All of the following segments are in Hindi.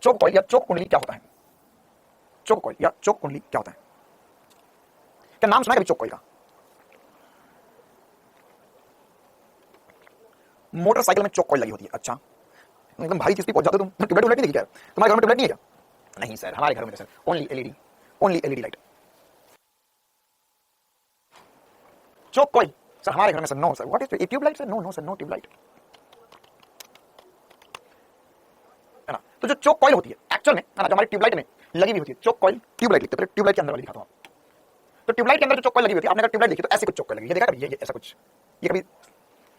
चोक कॉइल या चोक कुंडली क्या होता है? चोक कॉइल या चोक कुंडली क्या होता है? क्या नाम सुना है कभी चोक कॉइल का? मोटरसाइकिल में चोक कॉइल लगी होती है। अच्छा, एकदम भारी चीज पे पहुंच जाते हो तुम। ट्यूबलाइट नहीं क्या? तुम्हारे घर में ट्यूबलाइट नहीं है क्या? नहीं सर, हमारे घर में sir only LED, only LED light. Choke coil sir हमारे घर में sir no sir. What is tube light sir? No no sir, no tube light है ना। तो जो चोक कॉइल होती है एक्चुअल में है ना, जो हमारी ट्यूबलाइट में लगी हुई होती है, चोक कॉइल ट्यूबलाइट लिखते हैं। ट्यूबलाइट के अंदर वाली दिखाता हूं। तो ट्यूबलाइट के अंदर जो चोक कॉइल लगी होती है, आपने अगर ट्यूबलाइट देखी तो ऐसे कुछ चोक कॉइल लगी है, देखा कभी ये ऐसा कुछ, ये कभी,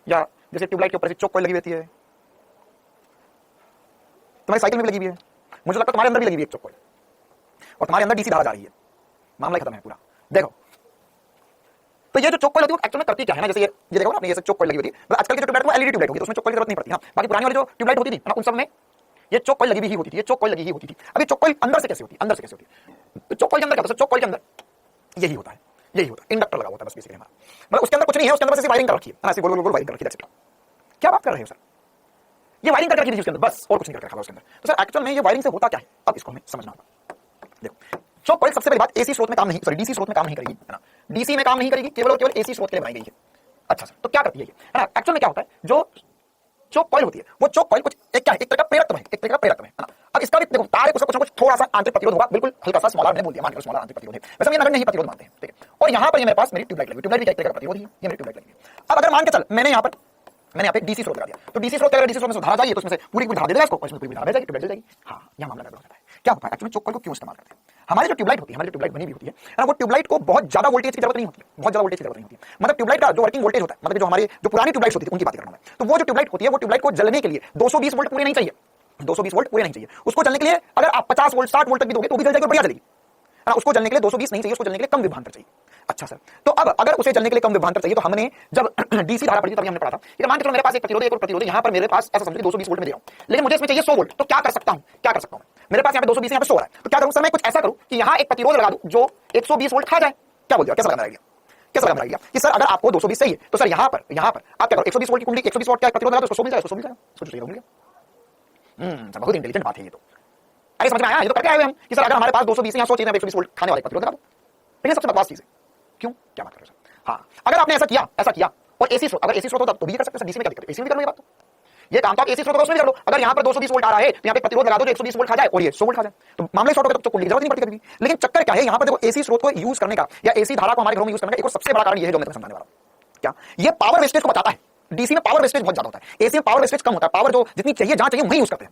या जैसे ट्यूबलाइट के ऊपर से चोक कॉइल लगी होती है, तुम्हारी साइकिल में भी लगी हुई है, मुझे लगता है तुम्हारे अंदर भी लगी हुई है एक चोक कॉइल, और तुम्हारे अंदर डीसी धारा जा रही है, मामला खत्म है पूरा। देखो तो ये जो चोक कॉइल होती है वो एक्चुअल में करती क्या है ना, जैसे ये देखो ना, अपनी ये चोक कॉइल लगी होती है, मतलब आजकल की जो ट्यूबलाइट वो एलईडी ट्यूबलाइट होगी, तो उसमें चोक कॉइल की जरूरत नहीं पड़ती। हाँ, बाकी पुरानी वाली जो ट्यूबलाइट होती थी ना, उन सब में ये चोक कॉइल लगी हुई होती थी, ये चोक कॉइल लगी ही होती थी। अभी चोक कॉइल अंदर से कैसे होती है? अंदर से कैसे होती है? तो चोक कॉइल के अंदर क्या होता है? चोक कॉइल के अंदर यही होता है, यही होता है, इंडक्टर लगा होता है बस बेसिकली हमारा, मतलब उसके अंदर कुछ नहीं है, उसके अंदर बस ऐसी वायरिंग कर रखी है, ऐसे गोल गोल गोल वायरिंग कर रखी है। क्या बात कर रहे हो सर? ये वायरिंग कर रखी थी उसके अंदर बस, और कुछ नहीं कर रखा था उसके अंदर। तो सर एक्चुअल में ये वायरिंग से होता क्या है, अब इसको हमें समझना होगा। देखो चोक कॉइल सबसे पहली बात एसी स्रोत में काम नहीं, सॉरी डीसी स्रोत में काम नहीं करेगी, है ना, डीसी में काम नहीं करेगी, केवल और केवल एसी स्रोत के लिए बनाई गई है। अच्छा सर, तो क्या करती है ये, है ना, एक्चुअल में क्या होता है, जो चोक कॉइल होती है वो चोक कॉइल कुछ एक क्या है, एक तरह का प्रेरक है, एक तरह का प्रेरक है ना। अब इसका भी देखो तार है, कुछ ना कुछ थोड़ा सा आंतरिक प्रतिरोध होगा, बिल्कुल हल्का सा, स्मॉलर मैंने बोल दिया, मान लो स्मॉलर आंतरिक प्रतिरोध है, वैसे हम ये नगण्य ही प्रतिरोध मानते हैं, ठीक है। और यहाँ पर ये मेरे पास मेरी ट्यूबलाइट लगी, ट्यूबलाइट भी एक तरह का प्रतिरोध ही है, ये मेरी ट्यूबलाइट लगी। अब अगर मान के चल मैंने यहाँ पे डीसी स्रोत लगा दिया, तो डीसी स्रोत, अगर डीसी स्रोत में धारा जाएगी तो उसमें से पूरी धारा दे देगा इसको, इसमें पूरी धारा दे जाएगी, ट्यूबलाइट जल जाएगी। हाँ, यहाँ मामला गड़बड़ हो जाता है। क्या होता है एक्चुअली चोक कॉइल को क्यों इस्तेमाल करते हैं? हमारी जो ट्यूबलाइट होती है, हमारी जो ट्यूबलाइट बनी हुई होती है, वो ट्यूबलाइट को बहुत ज्यादा वोल्टेज की जरूरत नहीं होती है, बहुत ज्यादा वोल्टेज की जरूरत नहीं होती है। मतलब ट्यूबलाइट का जो वर्किंग वोल्टेज होता है, मतलब जो हमारे जो पुरानी ट्यूबलाइट होती है उनकी बात कर रहा हूं मैं, तो वो जो ट्यूबलाइट होती है, वो ट्यूबलाइट को जलने के लिए 220 वोल्ट पूरे नहीं चाहिए, 220 वोल्ट पूरे नहीं चाहिए। उसको जलने के लिए अगर आप 50 वोल्ट 60 वोल्ट तक भी दोगे तो भी जल जाएगी, बढ़िया जलेगी। उसको जलने के लिए 220 नहीं चाहिए, उसको जलने के लिए कम विभवांतर चाहिए। अच्छा सर, तो अब अगर उसे जलने के लिए कम विभवांतर चाहिए, तो हमने जब डीसी धारा पढ़ी तभी हमने पढ़ा था कि मान के चलो मेरे पास एक प्रतिरोध, एक और प्रतिरोध, यहाँ पर मेरे पास ऐसा समझिए 220 वोल्ट में दे रहा हूं, लेकिन मुझे इसमें चाहिए 100 वोल्ट, तो क्या कर सकता हूं, क्या कर सकता हूं? मेरे पास यहाँ पे 220 यहाँ पे 100 है, तो क्या करूं सर? मैं कुछ ऐसा करूं कि यहाँ एक प्रतिरोध लगा दूं जो 120 वोल्ट खा जाए। क्या बोल दिया? कैसा लगा आइडिया? कैसा लगा आइडिया कि सर अगर आपको 220 चाहिए तो सर यहाँ पर आप क्या करो, 120 वोल्ट की कुंडली, 120 वोल्ट का प्रतिरोध लगा दो, 100 मिल जाएगा, 100 मिल जाएगा, सोचो सही होगा। बहुत इंटेलिजेंट बात है ये तो। अरे समझ में आया? ये तो करके आए हुए हम कि सर अगर हमारे पास 220 यहाँ 100 चीजें 120 वोल्ट खाने वाले प्रतिरोध लगा दो, लेकिन सबसे बकवास चीज है। क्यों? क्या बात कर रहे हो? हाँ, अगर आपने ऐसा किया और एसी स्रोत, अगर एसी स्रोत होता तो भी कर सकते हैं, डीसी में क्या दिक्कत है? एसी में कर लो ये बात, तो ये काम तो आप एसी स्रोत उसमें कर लो। अगर यहाँ पर 220 वोल्ट आ रहा है तो यहाँ पे प्रतिरोध लगा दो जो 120 वोल्ट खा जाए और ये 100 वोल्ट खा जाए, तो मामले शॉर्ट हो गया, तो कुंडली की जरूरत नहीं पड़ती कभी। लेकिन चक्कर क्या है, यहाँ पर देखो एसी स्रोत को यूज करने का या एसी धारा को हमारे घरों में यूज करने का एक और सबसे बड़ा कारण ये है जो मैं समझाने वाला हूं। क्या? ये पावर वेस्टेज को बताता है। डीसी में पावर वेस्टेज बहुत ज्यादा होता है, एसी में पावर वेस्टेज कम होता है, पावर जो जितनी चाहिए जहां चाहिए वहीं यूज करते हैं,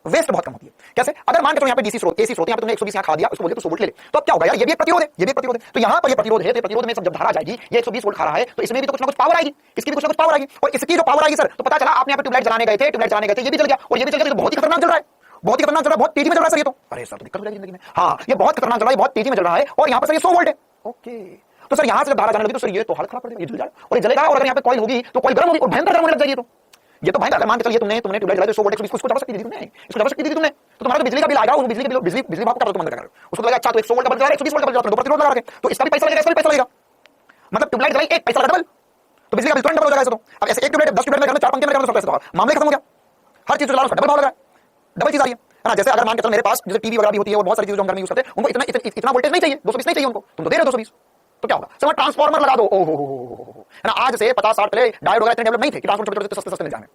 वेस्ट बहुत कम होती है। कैसे? अगर मान के चलो यहाँ पे डीसी स्रोत, एसी स्रोत, यहाँ पे तुमने 120 यहाँ खा दिया, उसको बोले तो 100 वोल्ट ले ले, तो अब क्या होगा यार, ये भी एक प्रतिरोध है, ये भी एक प्रतिरोध है। तो यहाँ पर ये प्रतिरोध है, तो प्रतिरोध में सब जब धारा जाएगी, ये 120 वोल्ट खा रहा है, तो इसमें भी तो कुछ ना कुछ पावर आएगी, इसकी भी कुछ ना कुछ पावर आएगी, और इसकी जो पावर आएगी सर, तो पता चला आपने यहाँ पे ट्यूबलाइट जलाने गए थे, ये भी जल गया, और ये भी जल गया, तो बहुत ही खतरनाक जल रहा है, बहुत ही खतरनाक जल रहा है, बहुत तेजी में जल रहा है सर ये तो। अरे सर तो दिक्कत हो जाएगी जिंदगी में। हाँ, ये बहुत खतरनाक जल रहा है, बहुत तेजी में जल रहा है, और यहाँ पर सर ये 100 वोल्ट है। ओके, तो सर यहाँ से जब धारा जाने लगी तो सर ये तो हालत खराब कर देगा, ये जल जाएगा, और ये जलेगा, और अगर यहाँ पे कॉइल होगी तो कॉइल गर्म होगी और भयंकर गर्म होने लग जाएगी। तो ये तो भयंकर, मान के चलिए तुमने ट्यूबलाइट जलाई तो 100 वोल्ट, इसको दबा सकती थी तुमने, इसको दबा सकती थी तुमने, तो तुम्हारा तो बिजली का बिल आएगा, वो बिजली भाव का बंद कर रहे हो, उसको लगा अच्छा तो 100 वोल्ट का बन जा रहा है, 120 वोल्ट का बन जा रहा है, दो प्रतिरोध लगा रखे, तो इसका भी पैसा लगेगा, इसका भी पैसा लगेगा, मतलब ट्यूबलाइट जलाई एक पैसा लगा डबल, तो बिजली का बिल तुरंत डबल हो जाएगा। तो अब ऐसे एक ट्यूबलाइट 10 ट्यूबलाइट में घर में 4 पंखे में घर में सब पैसा होगा, मामले खत्म हो गया, हर चीज जो चला डबल भाव लगा, डबल चीज आ रही है ना। जैसे अगर मान के चलो मेरे पास जैसे टीवी वगैरह भी होती है और बहुत सारी चीजें जो हम घर में यूज करते हैं, उनको इतना वोल्टेज नहीं चाहिए, 220 नहीं चाहिए उनको, तुम तो दे रहे हो 220, तो क्या होगा सर? ट्रांसफार्मर लगा दो, ओहो है ना, आज से 50-60 पहले डायोड वगैरह इतने डेवलप नहीं थे कि ट्रांसफार्मर सस्ते मिल जाए,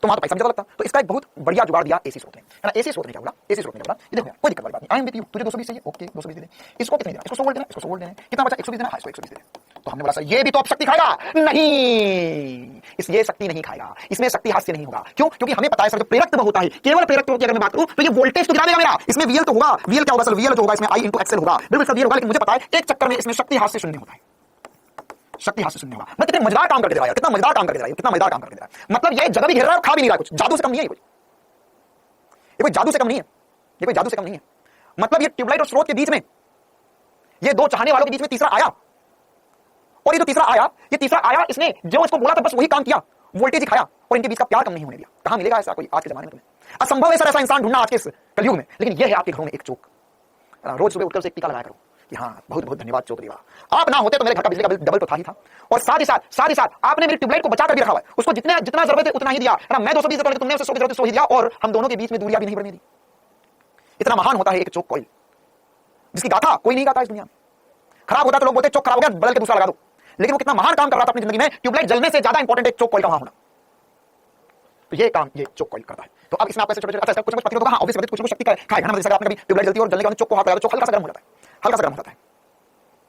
तो वहां तो पैसा ज्यादा लगता। तो इसका एक बहुत बढ़िया जुगाड़ दिया एसी स्रोत ने, है ना। एसी स्रोत ने क्या बोला? एसी स्रोत ने बोला ये देखो कोई दिक्कत वाली बात नहीं, आई एम विद यू, तुझे 220 चाहिए, ओके 220 दे दे, इसको कितने देना, इसको 100 वोल्ट देना, इसको 100 वोल्ट देना, कितना बचा 120 देना, हां इसको 120 दे दे। तो हमने बोला सर ये भी तो अब शक्ति खाएगा नहीं, इस ये शक्ति नहीं खाएगा, इसमें शक्ति हास्य नहीं होगा। क्यों? क्योंकि हमें पता है सर जो प्रेरकत्व होता है, केवल प्रेरकत्व की अगर मैं बात करूं तो ये वोल्टेज तो गिरा देगा मेरा, इसमें वीएल तो होगा, वीएल क्या होगा सर? वीएल जो होगा इसमें आई इंटू एक्सएल होगा, बिल्कुल सर वीएल होगा, लेकिन मुझे पता है एक चक्कर में इसमें शक्ति हास्य शून्य होता है, शक्ति हास्य शून्य होगा। मैं कितने मजेदार काम करके दे रहा है, कितना मजेदार काम करके दे रहा है, कितना मजेदार काम करके दे रहा है, मतलब ये जगह भी घेर रहा है और खा भी नहीं रहा है, कुछ जादू से कम नहीं है, ये कोई जादू से कम नहीं है, ये कोई जादू से कम नहीं है। मतलब ये ट्यूबलाइट और स्रोत के बीच में, ये दो चाहने वालों के बीच में तीसरा आया, और ये जो तीसरा आया, इसने जो इसको बोला था बस वही काम किया, वोल्टेज ही खाया, और इनके बीच का प्यार कम नहीं होने दिया। कहां मिलेगा ऐसा कोई आज के जमाने में? तुम्हें असंभव है सर ऐसा इंसान ढूंढना आज के इस कलयुग में, लेकिन ये है आपके घरों में एक चोक। रोज सुबह उठकर एक टीका लगाया करो कि हाँ बहुत बहुत धन्यवाद चोक देवा, आप ना होते तो मेरे घर का बिजली का बिल डबल तो था ही था, और साथ ही साथ आपने मेरी ट्यूबलाइट को बचा कर भी रखा हुआ है, उसको जितना जरूरत है उतना ही दिया, है ना। मैं 220 तुमने उसे 100 की जरूरत 100 ही दिया, और हम दोनों के बीच में दूरियां भी नहीं बढ़ने दी। इतना महान होता है एक चोक कॉइल, जिसकी गाथा कोई नहीं गाता इस दुनिया में। खराब होता तो लोग बोलते चोक खराब हो गया, बदल के दूसरा लगा दो, लेकिन वो कितना महान काम कर रहा था अपनी जिंदगी में। ट्यूबलाइट जलने से ज्यादा इंपॉर्टेंट एक चोक कॉइल का वहां होना, तो ये काम ये चोक कॉइल करता है। तो अब इसमें आप ऐसे छोटे-छोटे अच्छा कुछ पति लोग ऑब्वियसली कुछ शक्ति का खाएगा ना, जैसे आपने कभी ट्यूबलाइट जलती है और जलने के बाद चोक को हाथ लगा दो, चोक हल्का सा गर्म हो जाता है, हल्का सा गर्म हो जाता है,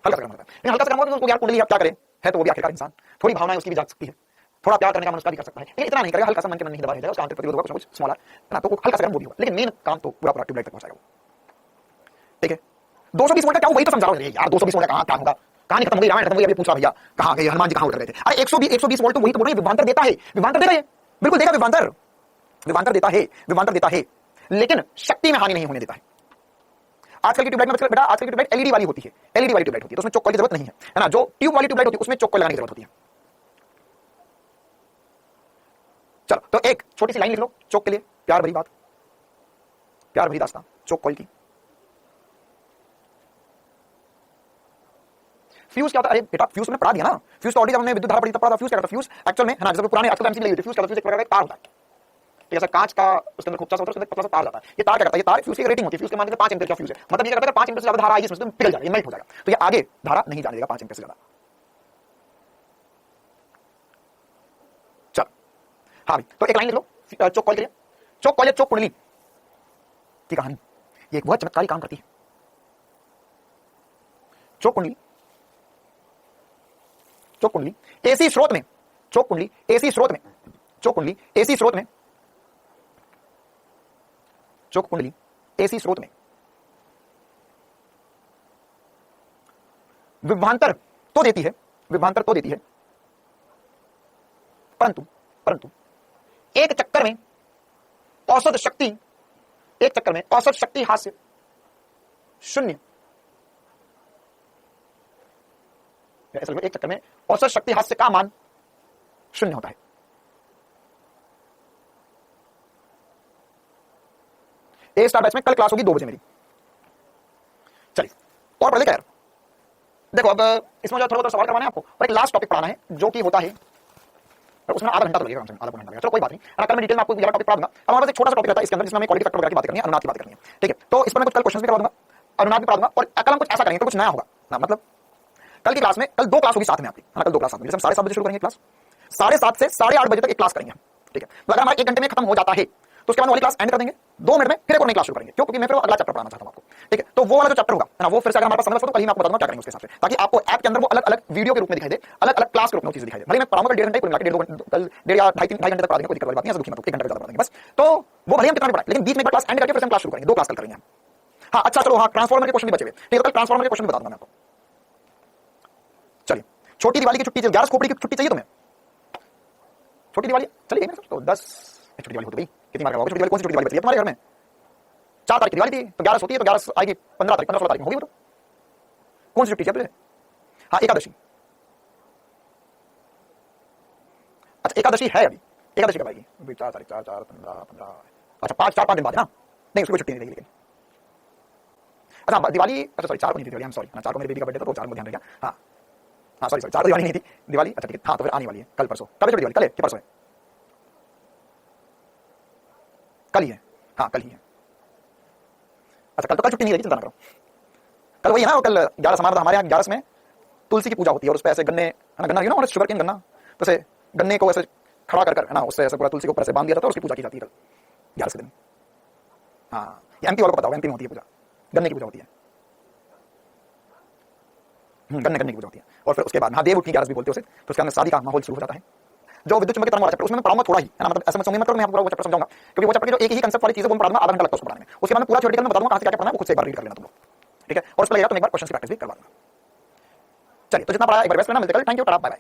हल्का सा गर्म हो जाता है। लेकिन हल्का सा गर्म हो तो यार कुंडली क्या करे, है तो वो भी आखिरकार इंसान, थोड़ी भावनाएं उसकी भी जाग सकती है, थोड़ा प्यार करने का मन उसका भी कर सकता है, लेकिन इतना नहीं करेगा, हल्का सा मन के मन नहीं दबा रहेगा, उसका आंतरिक प्रतिरोध होगा, कुछ स्मॉल है ना, तो हल्का सा गर्म वो भी होगा, लेकिन मेन काम तो पूरा पूरा ट्यूबलाइट तक पहुंचाएगा। ठीक है, 220 वोल्ट का क्या, वही तो समझा रहा हूं यार, 220 वोल्ट का काम होगा, कहानी खत्म हो गई, रामायण खत्म हो गई, अभी पूछा भैया कहां गए हनुमान जी, कहां उड़ रहे थे? अरे 120 वोल्ट तो वही तो बोल रहे हैं, विभवांतर देता है, विभवांतर देता है, बिल्कुल देगा विभवांतर, विभवांतर देता है, विभवांतर देता है, लेकिन शक्ति में हानि नहीं होने देता है। आजकल की ट्यूबलाइट में बेटा, आजकल की ट्यूबलाइट एलईडी वाली होती है, एलईडी वाली ट्यूबलाइट होती है, तो उसमें चोक कॉइल की जरूरत नहीं है ना, जो ट्यूब वाली ट्यूबलाइट होती है उसमें चोक कॉइल लगाने की जरूरत होती है। चलो तो एक छोटी सी लाइन लिख लो चोक के लिए, प्यार भरी बात, प्यार भरी दास्तां चोक कॉइल की। फ्यूज क्या होता है? अरे बेटा फ्यूज में पढ़ा दिया ना, फ्यूज तो ऑलरेडी हमने विद्युत धारा पढ़ी तब पढ़ा था, फ्यूज क्या होता है? फ्यूज एक्चुअल में है ना, जब पुराने आजकल एमसीबी लगी होती है, फ्यूज क्या होता है? एक प्रकार का तार होता है, ठीक है, ऐसा कांच का उसके अंदर खूबचा सा होता है, उसके अंदर पतला सा तार जाता है। ये तार क्या करता है? ये तार फ्यूज की रेटिंग होती है, फ्यूज के मान लीजिए 5 एम्पीयर का फ्यूज है, मतलब ये करता है 5 एम्पीयर से ज्यादा धारा आएगी इसमें तो पिघल जाएगा, ये मेल्ट हो जाएगा, तो ये आगे धारा नहीं जाने देगा 5 एम्पीयर से ज्यादा। चलो हाँ भाई, तो एक लाइन लिख लो चोक कॉइल के लिए। चोक कॉइल, चोक कुंडली की कहानी, ये एक बहुत चमत्कारी काम करती है। चोक कुंडली, चोक कुंडली एसी स्रोत में, चोक कुंडली एसी स्रोत में, चोक कुंडली एसी स्रोत में, चोक कुंडली एसी स्रोत में विभवांतर तो देती है, विभवांतर तो देती है, परंतु परंतु एक चक्कर में औसत शक्ति, एक चक्कर में औसत शक्ति हास्य शून्य, असल में एक चक्कर में औसत शक्ति हास्य का मान शून्य होता है। ए स्टार बैच में कल क्लास होगी 2 बजे मेरी, चलिए और पढ़ ले क्या यार। देखो अब इसमें जो थोड़ा सवाल करवाना है आपको, और एक लास्ट टॉपिक पढ़ाना है जो कि होता है, और उसमें आधा घंटा तो लगेगा, आधा घंटा लगेगा, चलो कोई बात नहीं, कल मैं डिटेल में आपको ज्यादा टॉपिक पढ़ा दूंगा। अब हमारे पास एक छोटा सा टॉपिक रहता है इसके अंदर, जिसमें हमें क्वालिटी फैक्टर वगैरह की बात करनी है, अनुनाद की बात करनी है, ठीक है, तो इस पर मैं कुछ कल क्वेश्चन भी करवा दूंगा, अनुनाद भी पढ़ा दूंगा, और कल हम कुछ ऐसा करेंगे तो कुछ नया होगा ना, मतलब कल की क्लास में, कल 2 क्लास होगी साथ में आपकी, कल 2 क्लास साथ में, जैसे हम 7:30 बजे शुरू करेंगे क्लास, 7:30 से 8:30 बजे तक एक क्लास करेंगे, ठीक है। तो अगर हमारा 1 घंटे में खत्म हो जाता है तो उसके बाद वाली क्लास एंड कर देंगे, 2 मिनट में फिर एक और नई क्लास शुरू करेंगे, क्यों? क्योंकि मैं फिर अगला चैप्टर पढ़ाना चाहता हूं आपको, ठीक है। तो वो वाला जो चैप्टर होगा ना, वो फिर से अगर हमारे पास समय हो तो कल ही मैं आपको बता दूंगा क्या करेंगे उसके हिसाब से, ताकि आपको ऐप के अंदर वो अलग अलग वीडियो के रूप में दिखाई दे, अलग अलग क्लास के रूप में चीजें दिखाई दे। भले मैं पढ़ाऊंगा 1.5 घंटे कुल मिला के, 1.5 कल 1.5 या 2.5 घंटे तक पढ़ा देंगे, कोई दिक्कत वाली बात नहीं है, दुखी मत, 1 घंटे ज्यादा पढ़ा देंगे बस। तो वो भले हम कितना भी पढ़ाएं, लेकिन बीच में एक क्लास एंड करके फिर हम क्लास शुरू करेंगे, 2 क्लास कल करेंगे हम। हाँ अच्छा चलो, हाँ ट्रांसफॉर्मर के क्वेश्चन भी बचे हुए, ठीक है, कल ट्रांसफॉर्मर के क्वेश्चन बता दूंगा मैं आपको। चलिए छोटी दिवाली की छुट्टी, 11 खोपड़ी की छुट्टी चाहिए तुम्हें? छोटी दिवाली चलिए तो 10 छोटी दिवाली हो गई, कितनी बार करवाओगे छोटी दिवाली? कौन सी छोटी दिवाली बची है तुम्हारे घर में? 4 तारीख की दिवाली थी तो 11 होती है, तो 11 आएगी 15 तारीख, 15-16 तारीख में होगी वो। तो कौन सी छुट्टी है? हाँ एकादशी, अच्छा एकादशी है अभी, एकादशी कब आएगी? 4 तारीख, 4 15 अच्छा 5 दिन बाद है ना, नहीं उसकी कोई छुट्टी नहीं रहेगी, लेकिन अच्छा दिवाली, अच्छा सॉरी 4 को नहीं थी दिवाली, हम सॉरी, 4 को मेरे बेबी का बर्थडे था तो 4 को ध्यान रहेगा, हाँ हाँ सॉरी 4 को दिवाली नहीं थी दिवाली, अच्छा ठीक है, हाँ तो फिर आने वाली है कल परसों। कब है दिवाली? कल है कि परसों है? कल ही है, हाँ कल ही है। अच्छा कल तो कल छुट्टी नहीं रहेगी, चिंता ना करो, कल वही है ना, कल 11 समारोह हमारे यहाँ 11 में तुलसी की पूजा होती है, और उस पर ऐसे गन्ने है ना, गन्ना ना, और शुगर केन गन्ना, तो ऐसे गन्ने को ऐसे खड़ा कर है ना, उससे ऐसे पूरा तुलसी को ऊपर से बांध दिया जाता है, उसकी पूजा की जाती है कल 11 दिन। हाँ ये एमपी वालों को पता होगा, एमपी में होती है पूजा, गन्ने की पूजा होती है, गन्ने की पूजा होती है। और फिर उसके बाद हाँ देव उठनी 11 भी बोलते हैं उसे, तो उसके अंदर शादी का माहौल शुरू हो जाता है। जो विद्युत चुंबकीय तरंग वाला चैप्टर, उसमें मैं पढ़ाऊंगा थोड़ा ही है ना, मतलब ऐसा मैं मत करो, मैं आपको पूरा वो चैप्टर समझाऊंगा, क्योंकि वो चैप्टर जो एक ही कंसेप्ट वाली चीजें वो मैं पढ़ाऊंगा, आधा घंटा लगता है उसको पढ़ाने में। उसके बाद मैं पूरा थ्योरेटिकल में बता दूंगा कहां से क्या पढ़ना है, वो खुद से एक बार रीड कर लेना तुम लोग, ठीक है। और उसके लगेगा तुम एक बार क्वेश्चन की प्रैक्टिस भी करवा देना। चलिए तो जितना पढ़ा एक बार बेस्ट करना, मिलते कल, thank you, tata bye bye.